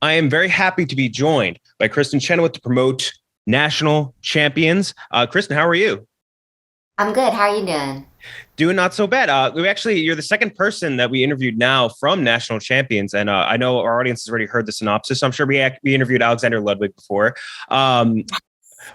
I am very happy to be joined by Kristin Chenoweth to promote national champions. Kristin, how are you? I'm good. How are you doing? Doing not so bad. You're the second person that we interviewed now from national champions, and I know our audience has already heard the synopsis. So I'm sure we interviewed Alexander Ludwig before.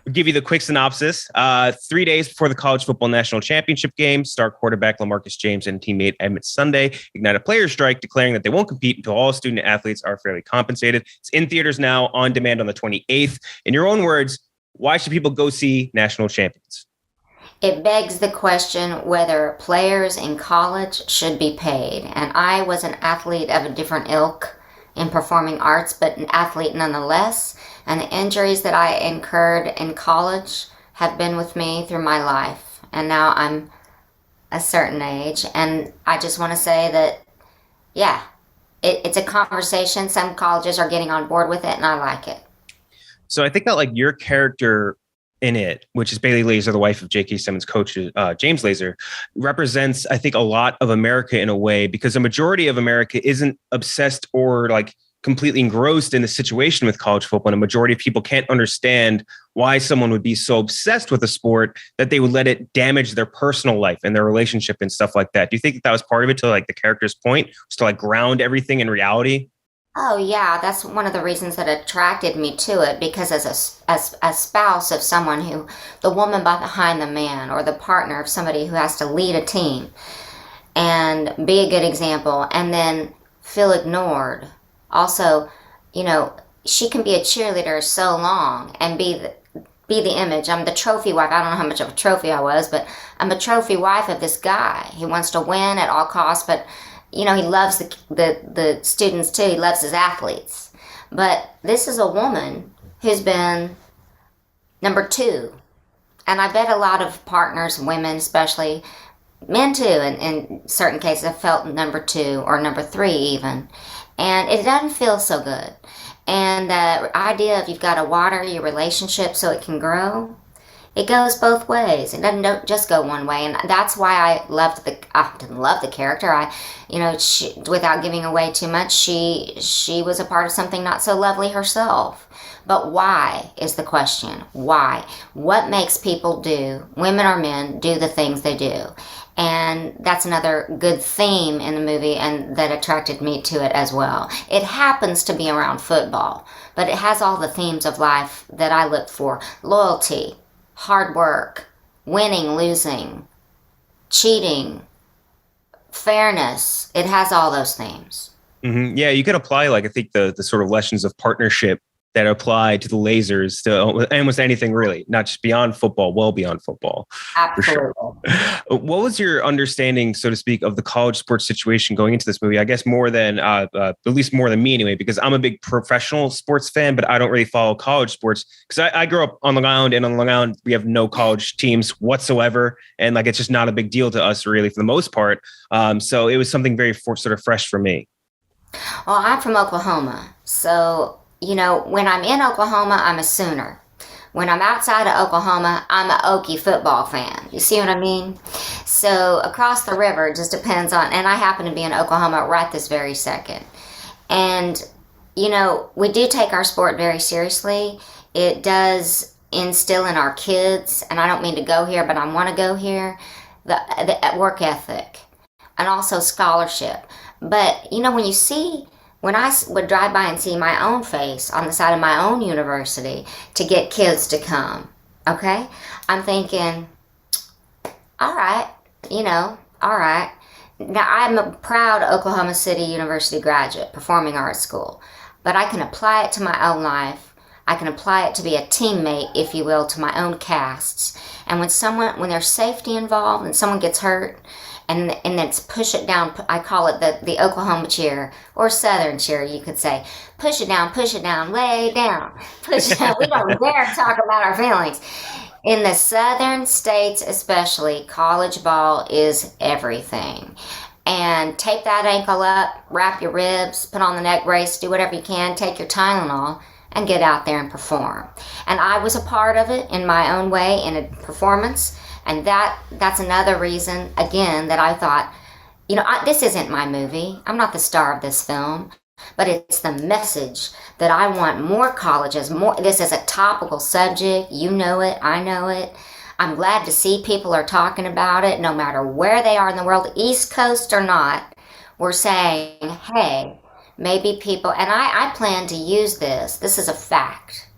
We'll give you the quick synopsis. 3 days before the college football national championship game, star quarterback LaMarcus James and teammate Emmett Sunday ignite a player strike, declaring that they won't compete until all student athletes are fairly compensated. It's in theaters now, on demand on the 28th. In your own words, why should people go see national champions? It begs the question whether players in college should be paid. And I was an athlete of a different ilk in performing arts, but an athlete nonetheless. And the injuries that I incurred in college have been with me through my life. And now I'm a certain age. And I just want to say that, yeah, it's a conversation. Some colleges are getting on board with it, and I like it. So I think that like your character in it, which is Bailey Laser, the wife of J.K. Simmons' coach, James Laser, represents, I think, a lot of America in a way, because a majority of America isn't obsessed or like completely engrossed in the situation with college football. And a majority of people can't understand why someone would be so obsessed with a sport that they would let it damage their personal life and their relationship and stuff like that. Do you think that was part of it, to like the character's point, was to like ground everything in reality? Oh yeah, that's one of the reasons that attracted me to it, because as a spouse of someone who, the woman behind the man, or the partner of somebody who has to lead a team and be a good example and then feel ignored. Also, she can be a cheerleader so long and be the image. I'm the trophy wife. I don't know how much of a trophy I was, but I'm a trophy wife of this guy. He wants to win at all costs, but he loves the students too. He loves his athletes. But this is a woman who's been number two. And I bet a lot of partners, women especially, men too, in certain cases, have felt number two or number three even. And it doesn't feel so good. And the idea of you've got to water your relationship so it can grow, it goes both ways. It doesn't just go one way, and that's why I didn't love the character. Without giving away too much, she was a part of something not so lovely herself. But why is the question? Why? What makes people women or men, do the things they do? And that's another good theme in the movie, and that attracted me to it as well. It happens to be around football, but it has all the themes of life that I look for: loyalty, hard work, winning, losing, cheating, fairness. It has all those themes. Mm-hmm. Yeah, you could apply like I think the sort of lessons of partnership that apply to the lasers to almost anything really, not just beyond football, well beyond football, for sure. Absolutely. What was your understanding, so to speak, of the college sports situation going into this movie? I guess more than at least more than me anyway, because I'm a big professional sports fan, but I don't really follow college sports because I grew up on Long Island, and on Long Island we have no college teams whatsoever, and like it's just not a big deal to us really for the most part. So it was something very sort of fresh for me. Well, I'm from Oklahoma, so when I'm in Oklahoma, I'm a Sooner. When I'm outside of Oklahoma, I'm an Okie football fan. You see what I mean? So across the river, it just depends on, and I happen to be in Oklahoma right this very second. And, we do take our sport very seriously. It does instill in our kids, and I don't mean to go here, but I want to go here, the work ethic and also scholarship. But, when I would drive by and see my own face on the side of my own university to get kids to come, okay? I'm thinking, all right, all right. Now, I'm a proud Oklahoma City University graduate, performing arts school, but I can apply it to my own life. I can apply it to be a teammate, if you will, to my own casts. And when there's safety involved and someone gets hurt, and it's push it down. I call it the Oklahoma cheer, or Southern cheer, you could say. Push it down, lay down. Push it down. We don't dare talk about our feelings. In the Southern states especially, college ball is everything. And tape that ankle up, wrap your ribs, put on the neck brace, do whatever you can, take your Tylenol, and get out there and perform. And I was a part of it in my own way in a performance. And that's another reason, again, that I thought, this isn't my movie. I'm not the star of this film. but it's the message that I want more colleges, more. This is a topical subject. You know it. I know it. I'm glad to see people are talking about it, no matter where they are in the world, East Coast or not. We're saying, hey, maybe people, and I plan to use this. This is a fact.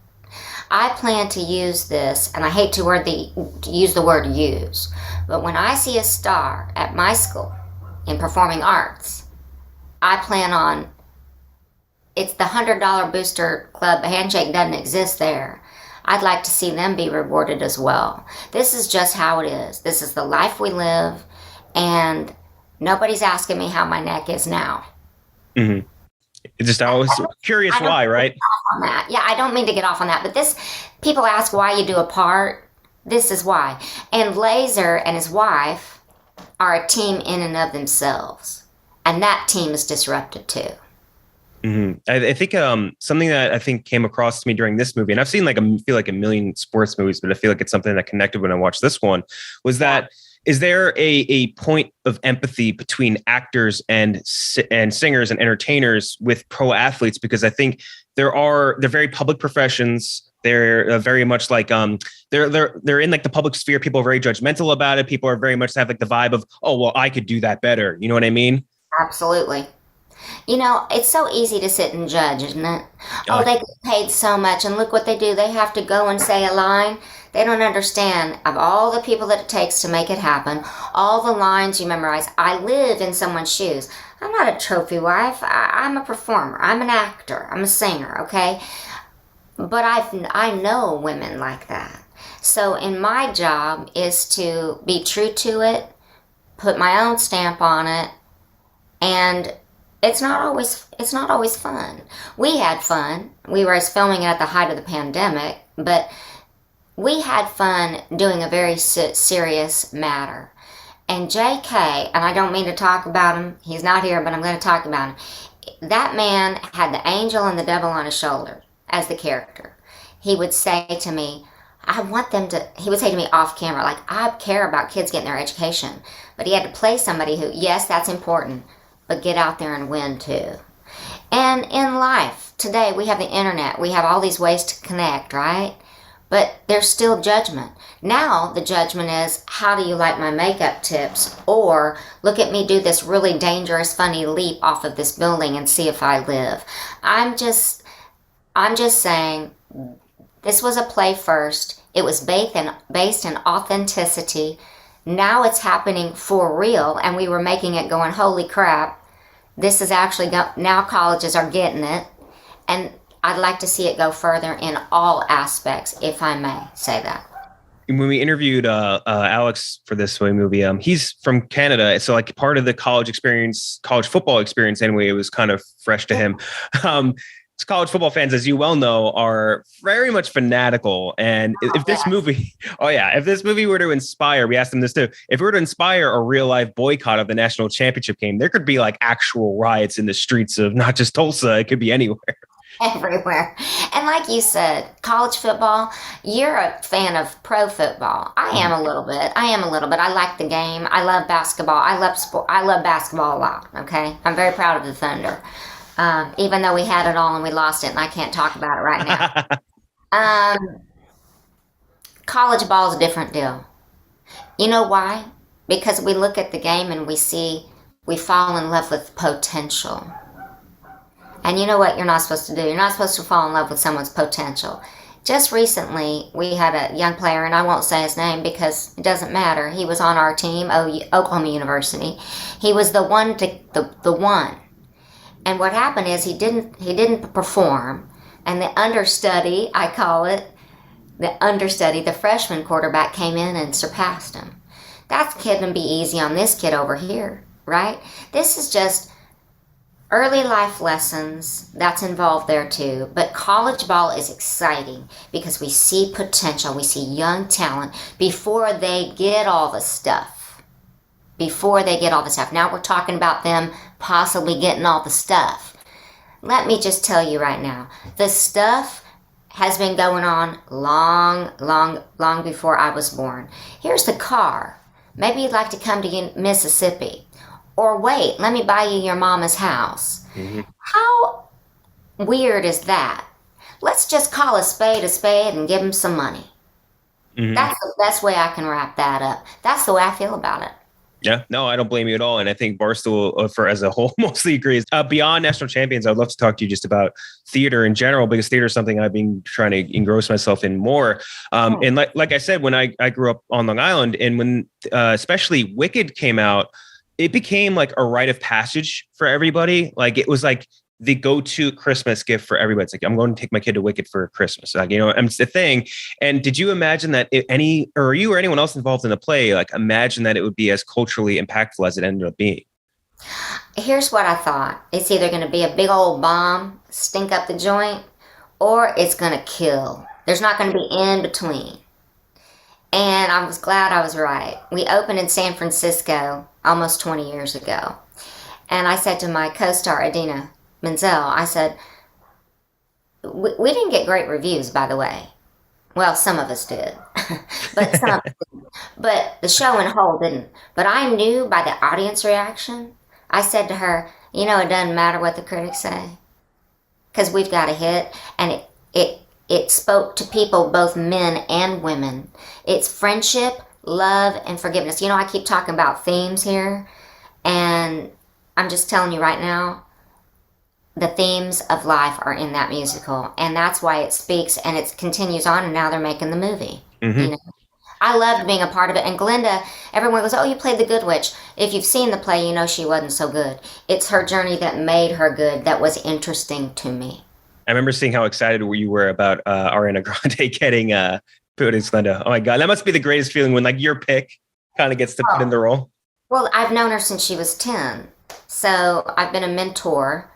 I plan to use this, and I hate to use the word use, but when I see a star at my school in performing arts, I plan on, it's the $100 booster club. Handshake doesn't exist there. I'd like to see them be rewarded as well. This is just how it is. This is the life we live, and nobody's asking me how my neck is now. Mm-hmm. It's just, I was curious why, right? On that. Yeah, I don't mean to get off on that, but people ask why you do a part. This is why. And Laser and his wife are a team in and of themselves, and that team is disrupted too. Mm-hmm. I think something that I think came across to me during this movie, and I've seen feel like a million sports movies, but I feel like it's something that connected when I watched this one, was that is there a point of empathy between actors and singers and entertainers with pro athletes? Because I think they're very public professions. They're very much like they're in like the public sphere. People are very judgmental about it. People are very much have like the vibe of, oh well, I could do that better. You know what I mean? Absolutely. You know, it's so easy to sit and judge, isn't it? Oh, they get paid so much, and look what they do. They have to go and say a line. They don't understand of all the people that it takes to make it happen, all the lines you memorize. I live in someone's shoes. I'm not a trophy wife. I'm a performer. I'm an actor. I'm a singer, okay? But I know women like that. So in my job is to be true to it, put my own stamp on it, and it's not always fun. We had fun. We were filming it at the height of the pandemic, but we had fun doing a very serious matter. And JK, and I don't mean to talk about him, he's not here, but I'm going to talk about him. That man had the angel and the devil on his shoulder as the character. He would say to me, he would say to me off camera, like, I care about kids getting their education. But he had to play somebody who, yes, that's important, but get out there and win too. And in life, today we have the internet. We have all these ways to connect, right? But there's still judgment. Now the judgment is, how do you like my makeup tips? Or look at me do this really dangerous, funny leap off of this building and see if I live. I'm just saying, this was a play first. It was based in authenticity. Now it's happening for real, and we were making it going, holy crap, this is actually, now colleges are getting it, and I'd like to see it go further in all aspects, if I may say that. When we interviewed Alex for this movie, he's from Canada, so like part of the college football experience anyway, it was kind of fresh to him. College football fans, as you well know, are very much fanatical. And if this movie were to inspire, we asked them this too, if it were to inspire a real life boycott of the national championship game, there could be like actual riots in the streets of not just Tulsa, it could be anywhere. Everywhere. And like you said, college football, you're a fan of pro football. I am a little bit. I like the game. I love basketball. I love sport. I love basketball a lot. Okay. I'm very proud of the Thunder. Even though we had it all and we lost it, and I can't talk about it right now. College ball is a different deal. You know why? Because we look at the game and we fall in love with potential. And you know what you're not supposed to do? You're not supposed to fall in love with someone's potential. Just recently, we had a young player, and I won't say his name because it doesn't matter. He was on our team, Oklahoma University. He was the one. And what happened is he didn't perform, and the understudy, I call it, the freshman quarterback came in and surpassed him. That couldn't be easy on this kid over here, right? This is just early life lessons that's involved there too. But college ball is exciting because we see potential, we see young talent before they get all the stuff. Now we're talking about them possibly getting all the stuff. Let me just tell you right now, the stuff has been going on long before I was born. Here's the car. Maybe you'd like to come to Mississippi. Or wait, let me buy you your mama's house. Mm-hmm. How weird is that? Let's just call a spade and give them some money. Hmm. That's the best way I can wrap that up. That's the way I feel about it. Yeah, no, I don't blame you at all. And I think Barstool for as a whole mostly agrees. Beyond national champions, I'd love to talk to you just about theater in general, because theater is something I've been trying to engross myself in more. Oh, And like I said, when I grew up on Long Island, and when especially Wicked came out, it became like a rite of passage for everybody. Like it was like the go-to Christmas gift for everybody. It's like, I'm going to take my kid to Wicked for Christmas. Like, it's the thing. And did you imagine that if any, or you or anyone else involved in the play, like imagine that it would be as culturally impactful as it ended up being? here's what I thought. It's either going to be a big old bomb, stink up the joint, or it's going to kill. There's not going to be in between. And I was glad I was right. We opened in San Francisco almost 20 years ago. And I said to my co-star, Adina Menzel, I said, we didn't get great reviews, by the way. Well, some of us did, but but the show in whole didn't. But I knew by the audience reaction. I said to her, it doesn't matter what the critics say, because we've got a hit, and it spoke to people, both men and women. It's friendship, love, and forgiveness. I keep talking about themes here, and I'm just telling you right now, the themes of life are in that musical, and that's why it speaks, and it continues on, and now they're making the movie. Mm-hmm. You know, I loved being a part of it. And Glinda, everyone goes, "Oh, you played the good witch." If you've seen the play, you know she wasn't so good. It's her journey that made her good, that was interesting to me. I remember seeing how excited you were about Ariana Grande getting put as Glenda. Oh my God, that must be the greatest feeling when like your pick kind of gets to put in Oh, the role. well, I've known her since she was 10. So I've been a mentor.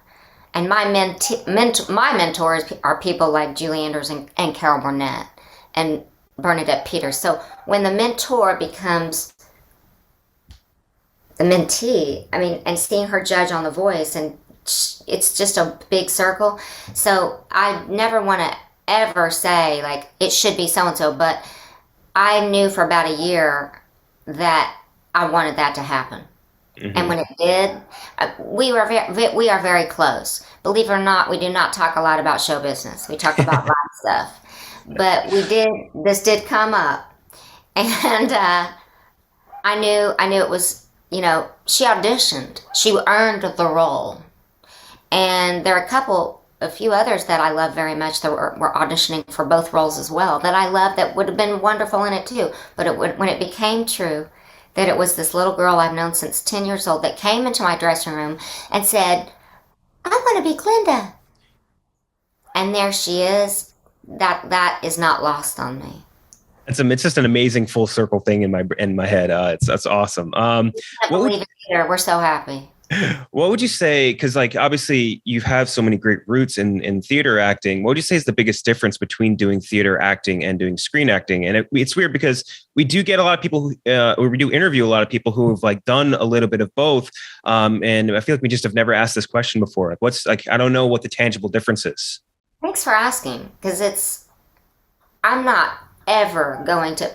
And my mentors are people like Julie Andrews and Carol Burnett and Bernadette Peters. So when the mentor becomes the mentee, I mean, and seeing her judge on The Voice, and it's just a big circle. So I never want to ever say like it should be so and so, but I knew for about a year that I wanted that to happen. And Hmm. when it did, we are very close. Believe it or not, we do not talk a lot about show business. We talk about life stuff. But this did come up. And I knew it was, she auditioned. She earned the role. And there are a few others that I love very much that were auditioning for both roles as well, that I love, that would have been wonderful in it too. But when it became true that it was this little girl I've known since 10 years old that came into my dressing room and said, "I want to be Glinda." And there she is. That is not lost on me. It's just an amazing full circle thing in my head. That's awesome. I What would believe it either. We're so happy. what would you say? Because like obviously you have so many great roots in theater acting. What would you say is the biggest difference between doing theater acting and doing screen acting? And it's weird because we do get a lot of people or we do interview a lot of people who have like done a little bit of both. And I feel like we just have never asked this question before. Like what's like I don't know what the tangible difference is. Thanks for asking, because I'm not ever going to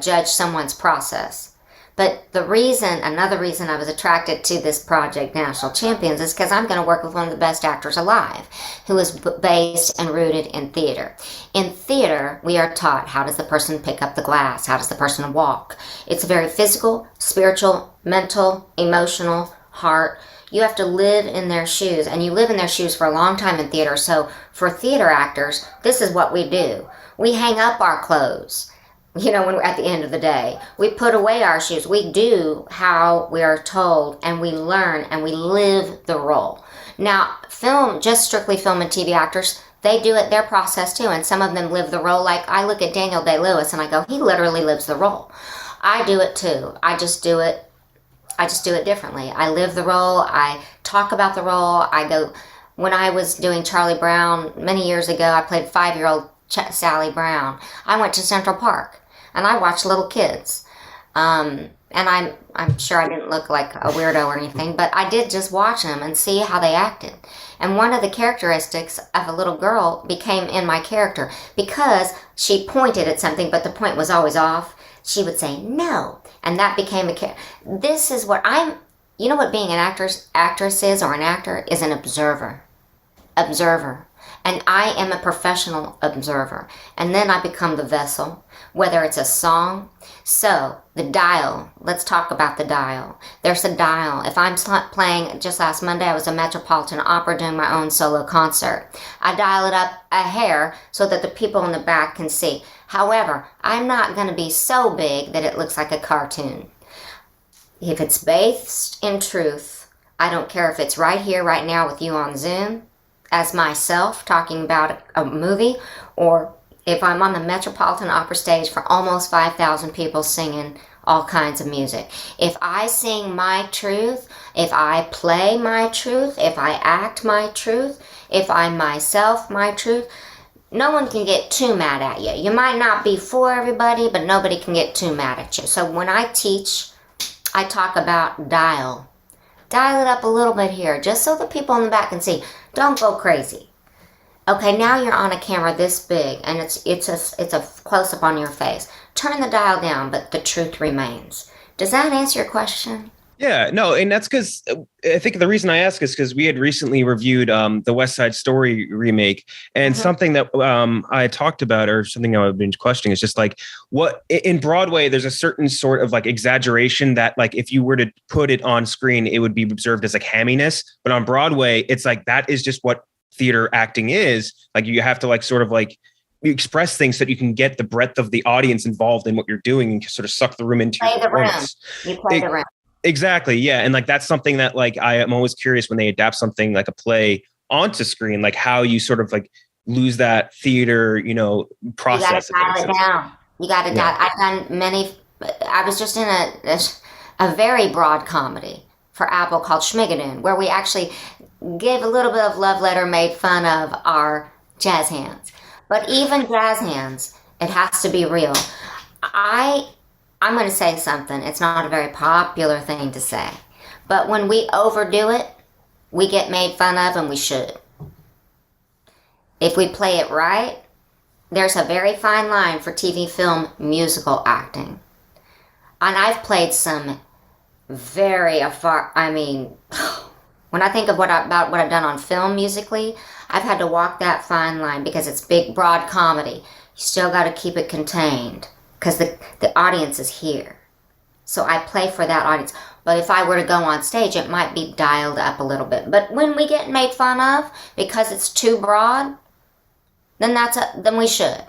judge someone's process. But another reason I was attracted to this project, National Champions, is because I'm going to work with one of the best actors alive, who is based and rooted in theater. In theater, we are taught, how does the person pick up the glass? How does the person walk? It's very physical, spiritual, mental, emotional, heart. You have to live in their shoes, and you live in their shoes for a long time in theater. So for theater actors, this is what we do. We hang up our clothes. When we're at the end of the day, we put away our shoes. We do how we are told, and we learn, and we live the role. Now, just strictly film and TV actors, they do it their process too, and some of them live the role. Like I look at Daniel Day-Lewis and I go, he literally lives the role. I do it too. I just do it differently. I live the role. I talk about the role. When I was doing Charlie Brown many years ago, I played 5-year-old Sally Brown. I went to Central Park and I watched little kids. And I'm sure I didn't look like a weirdo or anything, but I did just watch them and see how they acted. And one of the characteristics of a little girl became in my character because she pointed at something, but the point was always off. She would say no, and that became This is what You know what being an actress is, or an actor is? An observer. And I am a professional observer. And then I become the vessel, whether it's a song. So, the dial. Let's talk about the dial. There's a dial. If I'm playing, just last Monday, I was at Metropolitan Opera doing my own solo concert. I dial it up a hair so that the people in the back can see. However, I'm not going to be so big that it looks like a cartoon. If it's based in truth, I don't care if it's right here, right now with you on Zoom, as myself talking about a movie, or if I'm on the Metropolitan Opera stage for almost 5,000 people singing all kinds of music. If I sing my truth, if I play my truth, if I act my truth, if I'm myself my truth, no one can get too mad at you. You might not be for everybody, but nobody can get too mad at you. So when I teach, I talk about dial. Dial it up a little bit here, just so the people in the back can see. Don't go crazy. Okay, now you're on a camera this big, and it's a close-up on your face. Turn the dial down, but the truth remains. Does that answer your question? Yeah, no, and that's because I think the reason I ask is because we had recently reviewed the West Side Story remake, and something that I talked about, or something I've been questioning, is just like what in Broadway, there's a certain sort of like exaggeration that like if you were to put it on screen, it would be observed as like hamminess, but on Broadway, it's like that is just what theater acting is. Like you have to like sort of like you express things so that you can get the breadth of the audience involved in what you're doing and sort of suck the room into your performance. You play the room. Exactly. Yeah. And like, that's something that like, I am always curious when they adapt something like a play onto screen, like how you sort of like lose that theater, process. You got to dial it down. You got to dial. I've done many. I was just in a very broad comedy for Apple called Schmigadoon, where we actually gave a little bit of love letter, made fun of our jazz hands. But even jazz hands, it has to be real. I'm going to say something. It's not a very popular thing to say. But when we overdo it, we get made fun of, and we should. If we play it right, there's a very fine line for TV, film, musical acting. And I've played some very when I think of about what I've done on film musically, I've had to walk that fine line because it's big, broad comedy. You still got to keep it contained, because the audience is here. So I play for that audience. But if I were to go on stage, it might be dialed up a little bit. But when we get made fun of because it's too broad, then then we should.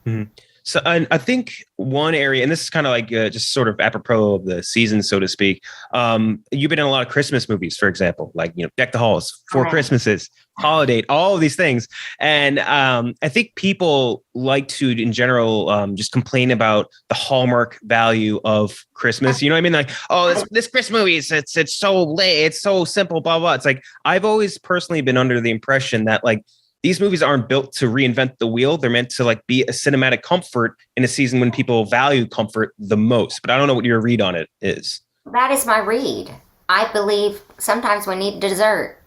Mm-hmm. So I think one area, and this is kind of like just sort of apropos of the season, so to speak. You've been in a lot of Christmas movies, for example, like, Deck the Halls, Four Christmases, Holiday, all of these things. And I think people like to, in general, just complain about the hallmark value of Christmas. You know what I mean? Like, oh, this Christmas movie, it's so late, it's so simple, blah, blah. It's like, I've always personally been under the impression that like, these movies aren't built to reinvent the wheel. They're meant to like be a cinematic comfort in a season when people value comfort the most. But I don't know what your read on it is. That is my read. I believe sometimes we need dessert.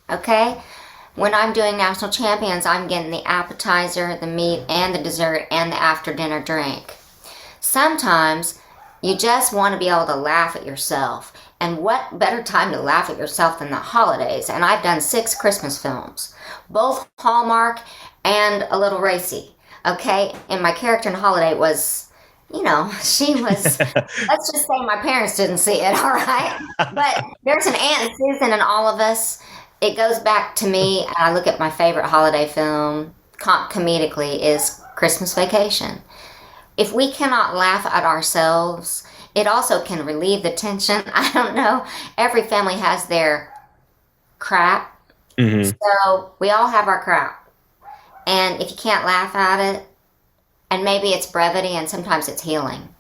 Okay? When I'm doing National Champions, I'm getting the appetizer, the meat, and the dessert, and the after dinner drink. Sometimes you just want to be able to laugh at yourself. And what better time to laugh at yourself than the holidays? And I've done 6 Christmas films, both Hallmark and a little racy. Okay? And my character in Holiday was, she was, let's just say my parents didn't see it, all right? But there's an Aunt Susan in all of us. It goes back to me, and I look at my favorite holiday film, comedically, is Christmas Vacation. If we cannot laugh at ourselves, it also can relieve the tension. I don't know. Every family has their crap. Mm-hmm. So we all have our crap. And if you can't laugh at it, and maybe it's brevity and sometimes it's healing.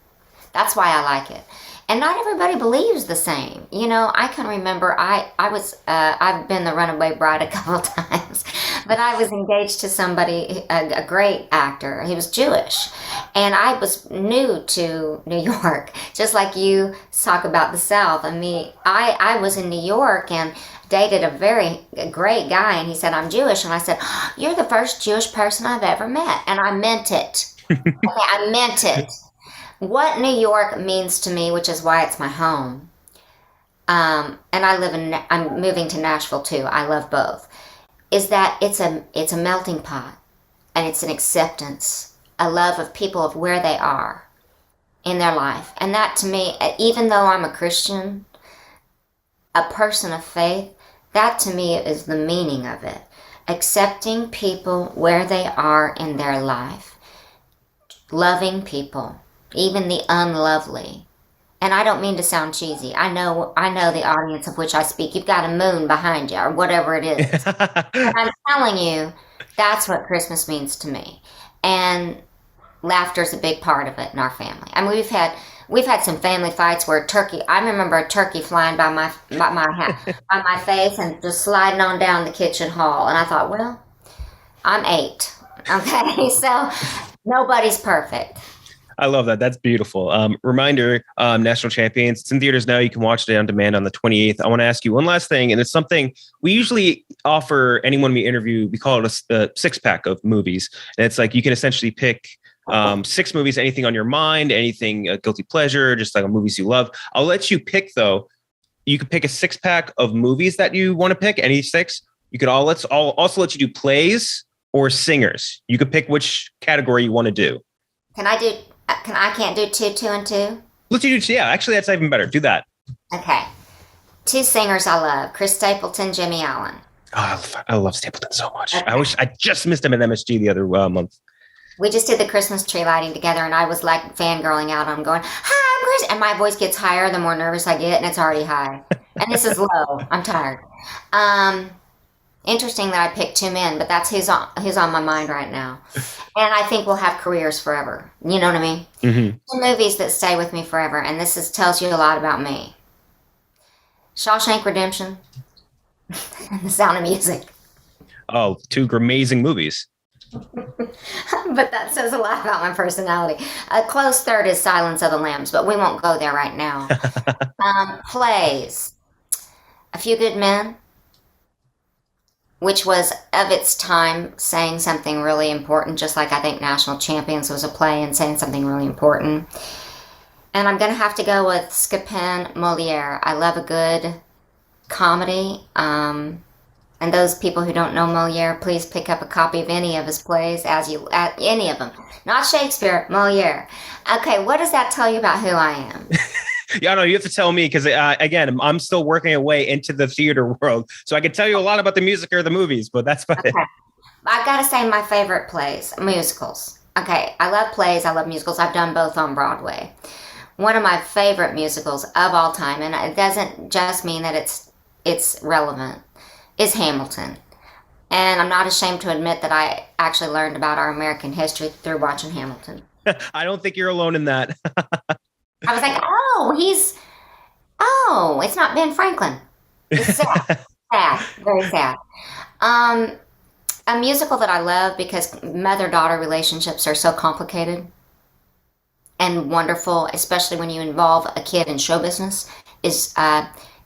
That's why I like it. And not everybody believes the same. I can remember I've been the runaway bride a couple of times, but I was engaged to somebody, a great actor. He was Jewish. And I was new to New York, just like you talk about the South. I was in New York and dated a great guy, and he said, I'm Jewish. And I said, you're the first Jewish person I've ever met. And I meant it. Okay, I meant it. What New York means to me, which is why it's my home, and I'm moving to Nashville too. I love both. Is that it's a melting pot, and it's an acceptance, a love of people of where they are in their life. And that to me, even though I'm a Christian, a person of faith, that to me is the meaning of it. Accepting people where they are in their life. Loving people, even the unlovely. And I don't mean to sound cheesy. I know the audience of which I speak. You've got a moon behind you or whatever it is. But I'm telling you, that's what Christmas means to me. And laughter's a big part of it in our family. I mean, we've had some family fights where I remember a turkey flying by my face and just sliding on down the kitchen hall. And I thought, well, I'm 8. Okay, so nobody's perfect. I love that. That's beautiful. Reminder, National Champions. It's in theaters now. You can watch it on demand on the 28th. I want to ask you one last thing, and it's something we usually offer anyone we interview. We call it a 6-pack of movies. And it's like you can essentially pick 6 movies, anything on your mind, anything guilty pleasure, just like movies you love. I'll let you pick, though. You could pick a 6-pack of movies that you want to pick, any 6. You could also let you do plays or singers. You could pick which category you want to do. I can't do 2 and 2? Let's do, yeah, actually, that's even better. Do that. Okay. 2 singers I love, Chris Stapleton, Jimmy Allen. Oh, I love Stapleton so much. Okay. I just missed him at MSG the other month. We just did the Christmas tree lighting together, and I was like fangirling out on him going, hi, I'm Chris. And my voice gets higher the more nervous I get, and it's already high. And this is low. I'm tired. Interesting that I picked 2 men, but that's who's on my mind right now. And I think we'll have careers forever. You know what I mean? Mm-hmm. 2 movies that stay with me forever, and tells you a lot about me. Shawshank Redemption and The Sound of Music. Oh, 2 amazing movies. But that says a lot about my personality. A close third is Silence of the Lambs, but we won't go there right now. Plays. A Few Good Men, which was of its time saying something really important, just like I think National Champions was a play and saying something really important. And I'm going to have to go with Scapin Moliere. I love a good comedy. And those people who don't know Moliere, please pick up a copy of any of his plays, any of them. Not Shakespeare, Moliere. Okay, what does that tell you about who I am? Yeah, no, you have to tell me because, again, I'm still working my way into the theater world. So I can tell you a lot about the music or the movies, but that's about it. I've got to say my favorite plays, musicals. Okay, I love plays, I love musicals. I've done both on Broadway. One of my favorite musicals of all time, and it doesn't just mean that it's relevant, is Hamilton. And I'm not ashamed to admit that I actually learned about our American history through watching Hamilton. I don't think you're alone in that. I was like, it's not Ben Franklin. It's sad. Sad. Very sad. A musical that I love because mother-daughter relationships are so complicated and wonderful, especially when you involve a kid in show business, is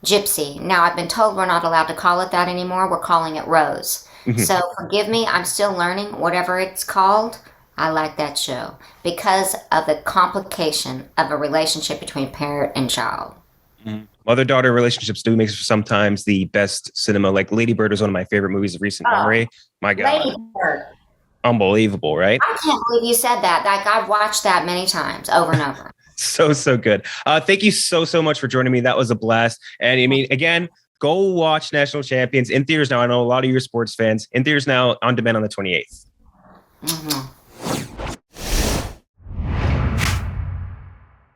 Gypsy. Now, I've been told we're not allowed to call it that anymore. We're calling it Rose. Mm-hmm. So forgive me. I'm still learning. Whatever it's called, I like that show because of the complication of a relationship between parent and child. Mm-hmm. Mother-daughter relationships do make sometimes the best cinema. Like Lady Bird is one of my favorite movies of recent memory. My God. Lady Bird. Unbelievable, right? I can't believe you said that. Like, I've watched that many times over and over. So good. Thank you so much for joining me. That was a blast. And I mean, again, go watch National Champions in theaters now. I know a lot of you are sports fans. In theaters now, on demand on the 28th. Mm-hmm.